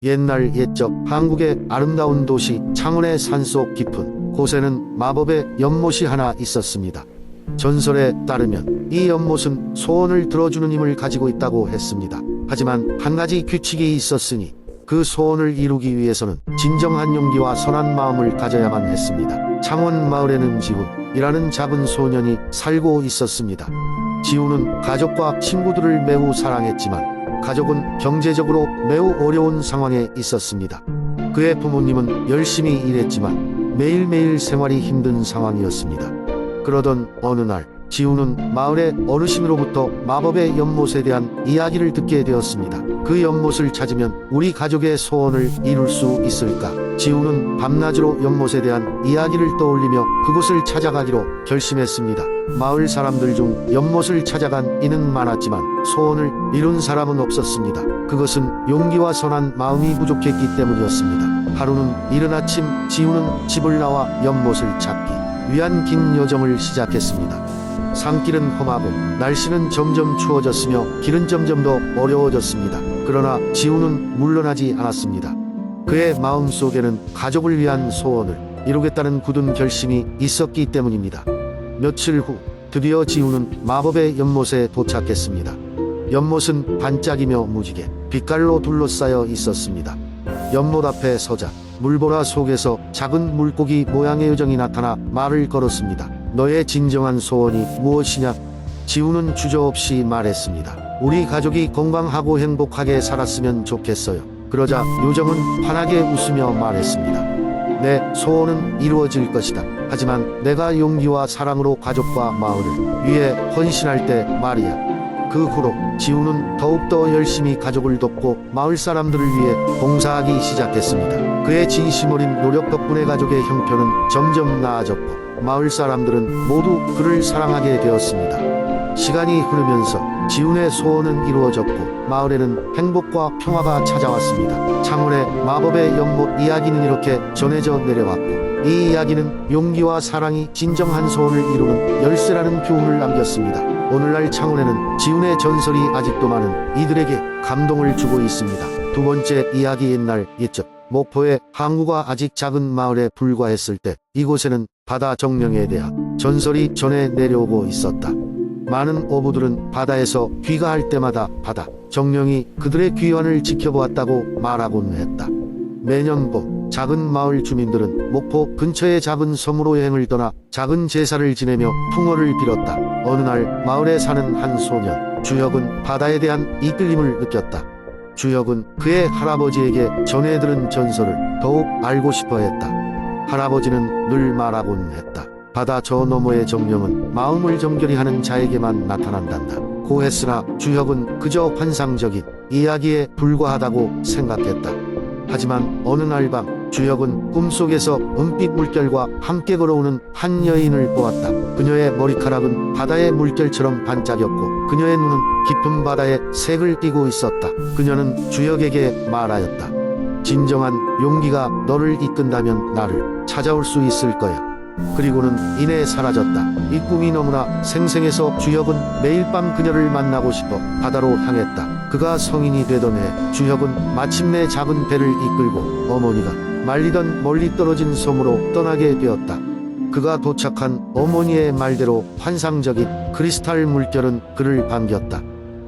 옛날 옛적 한국의 아름다운 도시 창원의 산속 깊은 곳에는 마법의 연못이 하나 있었습니다. 전설에 따르면 이 연못은 소원을 들어주는 힘을 가지고 있다고 했습니다. 하지만 한 가지 규칙이 있었으니 그 소원을 이루기 위해서는 진정한 용기와 선한 마음을 가져야만 했습니다. 창원 마을에는 지훈이라는 작은 소년이 살고 있었습니다. 지훈은 가족과 친구들을 매우 사랑했지만 가족은 경제적으로 매우 어려운 상황에 있었습니다. 그의 부모님은 열심히 일했지만 매일매일 생활이 힘든 상황이었습니다. 그러던 어느 날 지훈은 마을의 어르신으로부터 마법의 연못에 대한 이야기를 듣게 되었습니다. 그 연못을 찾으면 우리 가족의 소원을 이룰 수 있을까? 지훈은 밤낮으로 연못에 대한 이야기를 떠올리며 그곳을 찾아가기로 결심했습니다. 마을 사람들 중 연못을 찾아간 이는 많았지만 소원을 이룬 사람은 없었습니다. 그것은 용기와 선한 마음이 부족했기 때문이었습니다. 하루는 이른 아침 지훈은 집을 나와 연못을 찾기 위한 긴 여정을 시작했습니다. 산길은 험하고 날씨는 점점 추워졌으며 길은 점점 더 어려워졌습니다. 그러나 지훈은 물러나지 않았습니다. 그의 마음속에는 가족을 위한 소원을 이루겠다는 굳은 결심이 있었기 때문입니다. 며칠 후 드디어 지훈은 마법의 연못에 도착했습니다. 연못은 반짝이며 무지개 빛깔로 둘러싸여 있었습니다. 연못 앞에 서자 물보라 속에서 작은 물고기 모양의 요정이 나타나 말을 걸었습니다. 너의 진정한 소원이 무엇이냐? 지훈은 주저없이 말했습니다. 우리 가족이 건강하고 행복하게 살았으면 좋겠어요. 그러자 요정은 환하게 웃으며 말했습니다. 내 소원은 이루어질 것이다. 하지만 내가 용기와 사랑으로 가족과 마을을 위해 헌신할 때 말이야. 그 후로 지훈은 더욱더 열심히 가족을 돕고 마을 사람들을 위해 봉사하기 시작했습니다. 그의 진심 어린 노력 덕분에 가족의 형편은 점점 나아졌고 마을 사람들은 모두 그를 사랑하게 되었습니다. 시간이 흐르면서 지훈의 소원은 이루어졌고 마을에는 행복과 평화가 찾아왔습니다. 창원의 마법의 연못 이야기는 이렇게 전해져 내려왔고 이 이야기는 용기와 사랑이 진정한 소원을 이루는 열쇠라는 교훈을 남겼습니다. 오늘날 창원에는 지훈의 전설이 아직도 많은 이들에게 감동을 주고 있습니다. 두 번째 이야기 옛날 옛적 목포의 항구가 아직 작은 마을에 불과했을 때 이곳에는 바다 정령에 대한 전설이 전해 내려오고 있었다. 많은 어부들은 바다에서 귀가할 때마다 바다 정령이 그들의 귀환을 지켜보았다고 말하곤 했다. 매년 봄 작은 마을 주민들은 목포 근처의 작은 섬으로 여행을 떠나 작은 제사를 지내며 풍어를 빌었다. 어느 날 마을에 사는 한 소년 주혁은 바다에 대한 이끌림을 느꼈다. 주혁은 그의 할아버지에게 전해 들은 전설을 더욱 알고 싶어 했다. 할아버지는 늘 말하곤 했다. 바다 저 너머의 정령은 마음을 정결히 하는 자에게만 나타난단다. 고했으나 주혁은 그저 환상적인 이야기에 불과하다고 생각했다. 하지만 어느 날 밤 주혁은 꿈속에서 은빛 물결과 함께 걸어오는 한 여인을 보았다. 그녀의 머리카락은 바다의 물결처럼 반짝였고 그녀의 눈은 깊은 바다의 색을 띠고 있었다. 그녀는 주혁에게 말하였다. 진정한 용기가 너를 이끈다면 나를 찾아올 수 있을 거야. 그리고는 이내 사라졌다. 이 꿈이 너무나 생생해서 주혁은 매일 밤 그녀를 만나고 싶어 바다로 향했다. 그가 성인이 되던 해 주혁은 마침내 작은 배를 이끌고 어머니가 말리던 멀리 떨어진 섬으로 떠나게 되었다. 그가 도착한 어머니의 말대로 환상적인 크리스탈 물결은 그를 반겼다.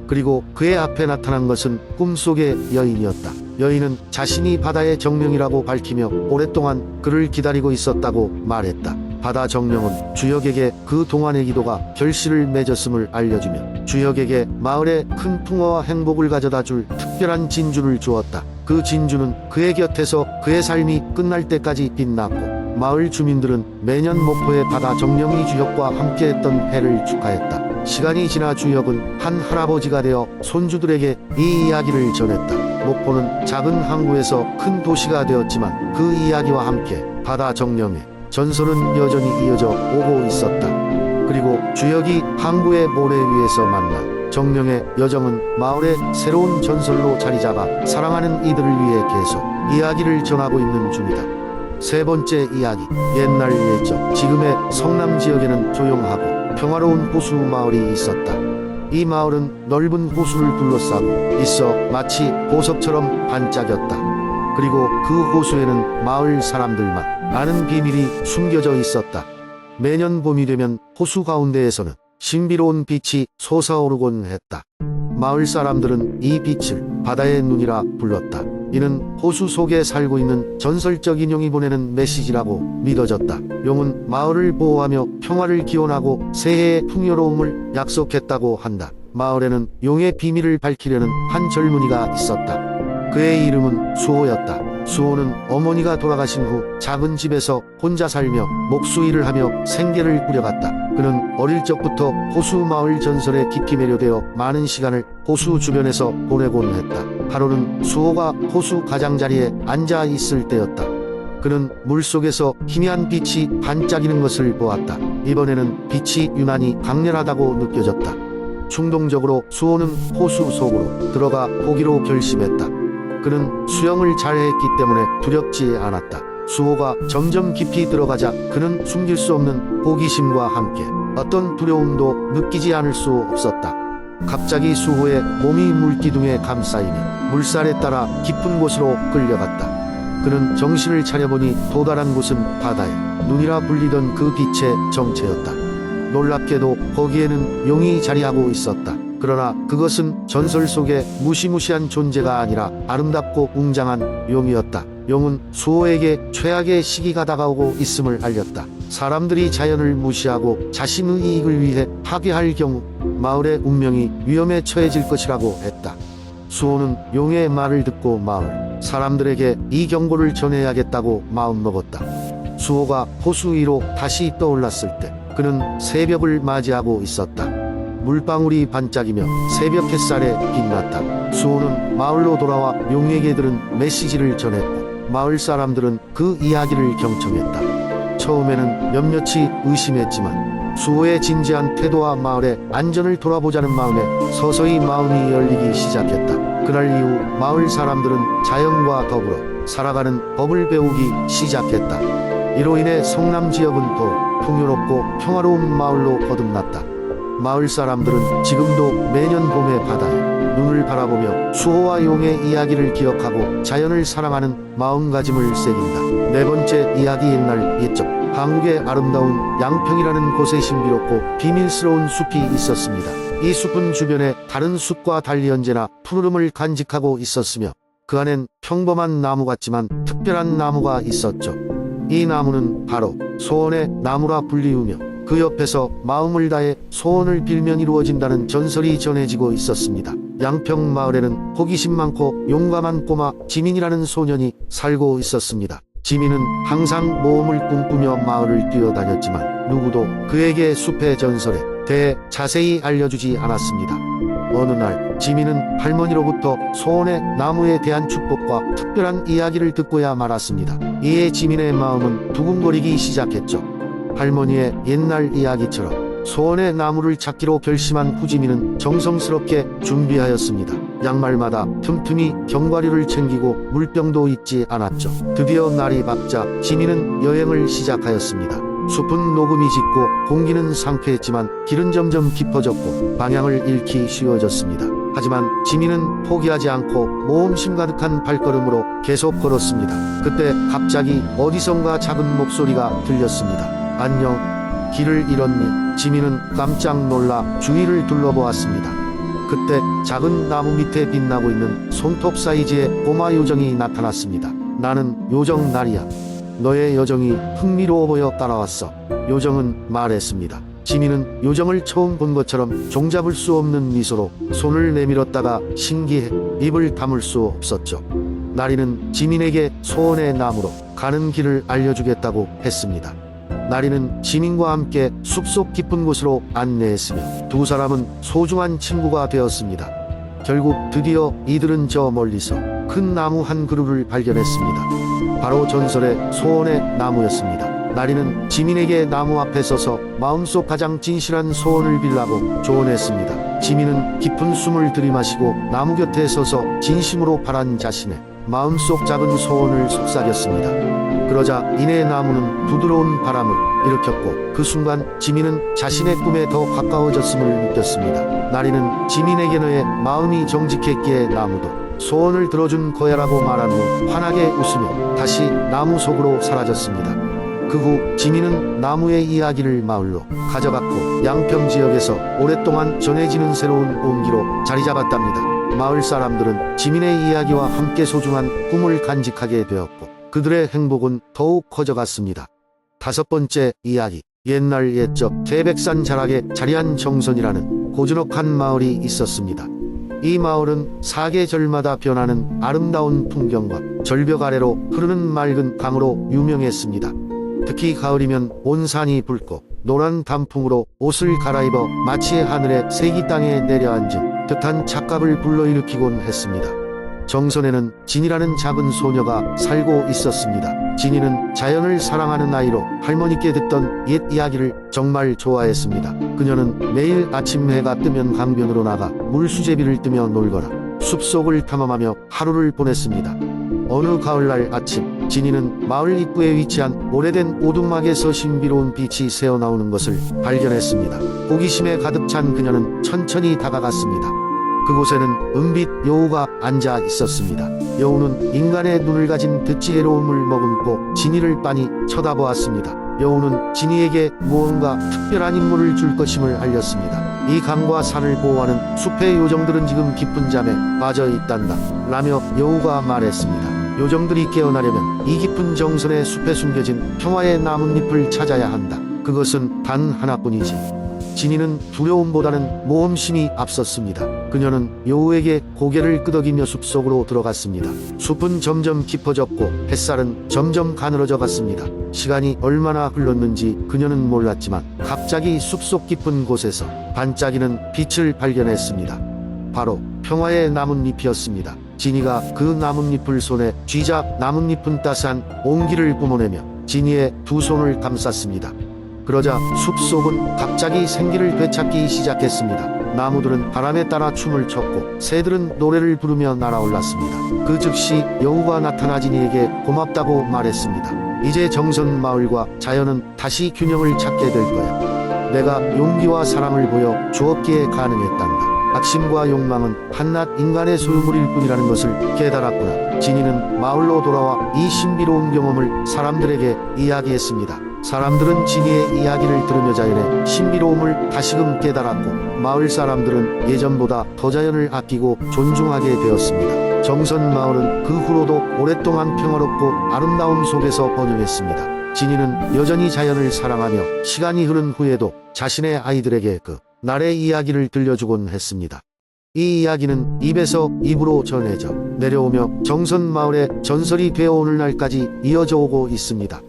그리고 그의 앞에 나타난 것은 꿈속의 여인이었다. 여인은 자신이 바다의 정령이라고 밝히며 오랫동안 그를 기다리고 있었다고 말했다. 바다 정령은 주혁에게 그 동안의 기도가 결실을 맺었음을 알려주며 주혁에게 마을에 큰 풍어와 행복을 가져다 줄 특별한 진주를 주었다. 그 진주는 그의 곁에서 그의 삶이 끝날 때까지 빛났고 마을 주민들은 매년 목포의 바다 정령이 주혁과 함께했던 해를 축하했다. 시간이 지나 주혁은 한 할아버지가 되어 손주들에게 이 이야기를 전했다. 목포는 작은 항구에서 큰 도시가 되었지만 그 이야기와 함께 바다 정령의 전설은 여전히 이어져 오고 있었다. 그리고 주혁이 항구의 모래 위에서 만나 정령의 여정은 마을의 새로운 전설로 자리잡아 사랑하는 이들을 위해 계속 이야기를 전하고 있는 중이다. 세 번째 이야기 옛날 옛적 지금의 성남 지역에는 조용하고 평화로운 호수 마을이 있었다. 이 마을은 넓은 호수를 둘러싸고 있어 마치 보석처럼 반짝였다. 그리고 그 호수에는 마을 사람들만 아는 비밀이 숨겨져 있었다. 매년 봄이 되면 호수 가운데에서는 신비로운 빛이 솟아오르곤 했다. 마을 사람들은 이 빛을 바다의 눈이라 불렀다. 이는 호수 속에 살고 있는 전설적인 용이 보내는 메시지라고 믿어졌다. 용은 마을을 보호하며 평화를 기원하고 새해의 풍요로움을 약속했다고 한다. 마을에는 용의 비밀을 밝히려는 한 젊은이가 있었다. 그의 이름은 수호였다. 수호는 어머니가 돌아가신 후 작은 집에서 혼자 살며 목수일을 하며 생계를 꾸려갔다. 그는 어릴 적부터 호수 마을 전설에 깊이 매료되어 많은 시간을 호수 주변에서 보내곤 했다. 하루는 수호가 호수 가장자리에 앉아 있을 때였다. 그는 물속에서 희미한 빛이 반짝이는 것을 보았다. 이번에는 빛이 유난히 강렬하다고 느껴졌다. 충동적으로 수호는 호수 속으로 들어가 보기로 결심했다. 그는 수영을 잘했기 때문에 두렵지 않았다. 수호가 점점 깊이 들어가자 그는 숨길 수 없는 호기심과 함께 어떤 두려움도 느끼지 않을 수 없었다. 갑자기 수호의 몸이 물기둥에 감싸이며 물살에 따라 깊은 곳으로 끌려갔다. 그는 정신을 차려보니 도달한 곳은 바다에 눈이라 불리던 그 빛의 정체였다. 놀랍게도 거기에는 용이 자리하고 있었다. 그러나 그것은 전설 속의 무시무시한 존재가 아니라 아름답고 웅장한 용이었다. 용은 수호에게 최악의 시기가 다가오고 있음을 알렸다. 사람들이 자연을 무시하고 자신의 이익을 위해 파괴할 경우 마을의 운명이 위험에 처해질 것이라고 했다. 수호는 용의 말을 듣고 마을 사람들에게 이 경고를 전해야겠다고 마음먹었다. 수호가 호수 위로 다시 떠올랐을 때 그는 새벽을 맞이하고 있었다. 물방울이 반짝이며 새벽 햇살에 빛났다. 수호는 마을로 돌아와 용에게 들은 메시지를 전했고 마을 사람들은 그 이야기를 경청했다. 처음에는 몇몇이 의심했지만 수호의 진지한 태도와 마을의 안전을 돌아보자는 마음에 서서히 마음이 열리기 시작했다. 그날 이후 마을 사람들은 자연과 더불어 살아가는 법을 배우기 시작했다. 이로 인해 성남 지역은 더욱 풍요롭고 평화로운 마을로 거듭났다. 마을 사람들은 지금도 매년 봄의 바다에 눈을 바라보며 수호와 용의 이야기를 기억하고 자연을 사랑하는 마음가짐을 새긴다. 네 번째 이야기. 옛날 옛적 한국의 아름다운 양평이라는 곳에 신비롭고 비밀스러운 숲이 있었습니다. 이 숲은 주변에 다른 숲과 달리 언제나 푸르름을 간직하고 있었으며 그 안엔 평범한 나무 같지만 특별한 나무가 있었죠. 이 나무는 바로 소원의 나무라 불리우며 그 옆에서 마음을 다해 소원을 빌면 이루어진다는 전설이 전해지고 있었습니다. 양평 마을에는 호기심 많고 용감한 꼬마 지민이라는 소년이 살고 있었습니다. 지민은 항상 모험을 꿈꾸며 마을을 뛰어다녔지만 누구도 그에게 숲의 전설에 대해 자세히 알려주지 않았습니다. 어느 날 지민은 할머니로부터 소원의 나무에 대한 축복과 특별한 이야기를 듣고야 말았습니다. 이에 지민의 마음은 두근거리기 시작했죠. 할머니의 옛날 이야기처럼 소원의 나무를 찾기로 결심한 후지민은 정성스럽게 준비하였습니다. 양말마다 틈틈이 견과류를 챙기고 물병도 잊지 않았죠. 드디어 날이 밝자 지민은 여행을 시작하였습니다. 숲은 녹음이 짙고 공기는 상쾌했지만 길은 점점 깊어졌고 방향을 잃기 쉬워졌습니다. 하지만 지민은 포기하지 않고 모험심 가득한 발걸음으로 계속 걸었습니다. 그때 갑자기 어디선가 작은 목소리가 들렸습니다. 안녕, 길을 잃었니? 지민은 깜짝 놀라 주위를 둘러보았습니다. 그때 작은 나무 밑에 빛나고 있는 손톱 사이즈의 꼬마 요정이 나타났습니다. 나는 요정 나리야. 너의 여정이 흥미로워 보여 따라왔어. 요정은 말했습니다. 지민은 요정을 처음 본 것처럼 종잡을 수 없는 미소로 손을 내밀었다가 신기해 입을 다물 수 없었죠. 나리는 지민에게 소원의 나무로 가는 길을 알려주겠다고 했습니다. 나리는 지민과 함께 숲속 깊은 곳으로 안내했으며 두 사람은 소중한 친구가 되었습니다. 결국 드디어 이들은 저 멀리서 큰 나무 한 그루를 발견했습니다. 바로 전설의 소원의 나무였습니다. 나리는 지민에게 나무 앞에 서서 마음속 가장 진실한 소원을 빌라고 조언했습니다. 지민은 깊은 숨을 들이마시고 나무 곁에 서서 진심으로 바란 자신의 마음속 작은 소원을 속삭였습니다. 그러자 이내 나무는 부드러운 바람을 일으켰고 그 순간 지민은 자신의 꿈에 더 가까워졌음을 느꼈습니다. 나리는 지민에게 너의 마음이 정직했기에 나무도 소원을 들어준 거야라고 말한 후 환하게 웃으며 다시 나무 속으로 사라졌습니다. 그 후 진이는 나무의 이야기를 마을로 가져갔고 양평 지역에서 오랫동안 전해지는 새로운 온기로 자리 잡았답니다. 마을 사람들은 지민의 이야기와 함께 소중한 꿈을 간직하게 되었고 그들의 행복은 더욱 커져갔습니다. 5번째 이야기. 옛날 옛적 태백산 자락에 자리한 정선이라는 고즈넉한 마을이 있었습니다. 이 마을은 사계절마다 변하는 아름다운 풍경과 절벽 아래로 흐르는 맑은 강으로 유명했습니다. 특히 가을이면 온 산이 붉고 노란 단풍으로 옷을 갈아입어 마치 하늘의 색이 땅에 내려앉은 듯한 착각을 불러일으키곤 했습니다. 정선에는 진이라는 작은 소녀가 살고 있었습니다. 진이는 자연을 사랑하는 아이로 할머니께 듣던 옛 이야기를 정말 좋아했습니다. 그녀는 매일 아침 해가 뜨면 강변으로 나가 물수제비를 뜨며 놀거나 숲속을 탐험하며 하루를 보냈습니다. 어느 가을날 아침, 진이는 마을 입구에 위치한 오래된 오두막에서 신비로운 빛이 새어나오는 것을 발견했습니다. 호기심에 가득 찬 그녀는 천천히 다가갔습니다. 그곳에는 은빛 여우가 앉아 있었습니다. 여우는 인간의 눈을 가진 득지혜로움을 머금고 진이를 빤히 쳐다보았습니다. 여우는 진이에게 무언가 특별한 임무를 줄 것임을 알렸습니다. 이 강과 산을 보호하는 숲의 요정들은 지금 깊은 잠에 빠져 있단다 라며 여우가 말했습니다. 요정들이 깨어나려면 이 깊은 정선의 숲에 숨겨진 평화의 나뭇잎을 찾아야 한다. 그것은 단 하나뿐이지. 진이는 두려움보다는 모험심이 앞섰습니다. 그녀는 여우에게 고개를 끄덕이며 숲속으로 들어갔습니다. 숲은 점점 깊어졌고 햇살은 점점 가늘어져 갔습니다. 시간이 얼마나 흘렀는지 그녀는 몰랐지만 갑자기 숲속 깊은 곳에서 반짝이는 빛을 발견했습니다. 바로 평화의 나뭇잎이었습니다. 진이가 그 나뭇잎을 손에 쥐자 나뭇잎은 따스한 온기를 뿜어내며 진이의 두 손을 감쌌습니다. 그러자 숲속은 갑자기 생기를 되찾기 시작했습니다. 나무들은 바람에 따라 춤을 췄고 새들은 노래를 부르며 날아올랐습니다. 그 즉시 여우가 나타나 진이에게 고맙다고 말했습니다. 이제 정선 마을과 자연은 다시 균형을 찾게 될 거야. 내가 용기와 사랑을 보여 주었기에 가능했단다. 악심과 욕망은 한낱 인간의 소유물일 뿐이라는 것을 깨달았구나. 진이는 마을로 돌아와 이 신비로운 경험을 사람들에게 이야기했습니다. 사람들은 진이의 이야기를 들으며 자연의 신비로움을 다시금 깨달았고 마을 사람들은 예전보다 더 자연을 아끼고 존중하게 되었습니다. 정선 마을은 그 후로도 오랫동안 평화롭고 아름다움 속에서 번영했습니다. 진이는 여전히 자연을 사랑하며 시간이 흐른 후에도 자신의 아이들에게 그 날의 이야기를 들려주곤 했습니다. 이 이야기는 입에서 입으로 전해져 내려오며 정선 마을의 전설이 되어 오늘날까지 이어져 오고 있습니다.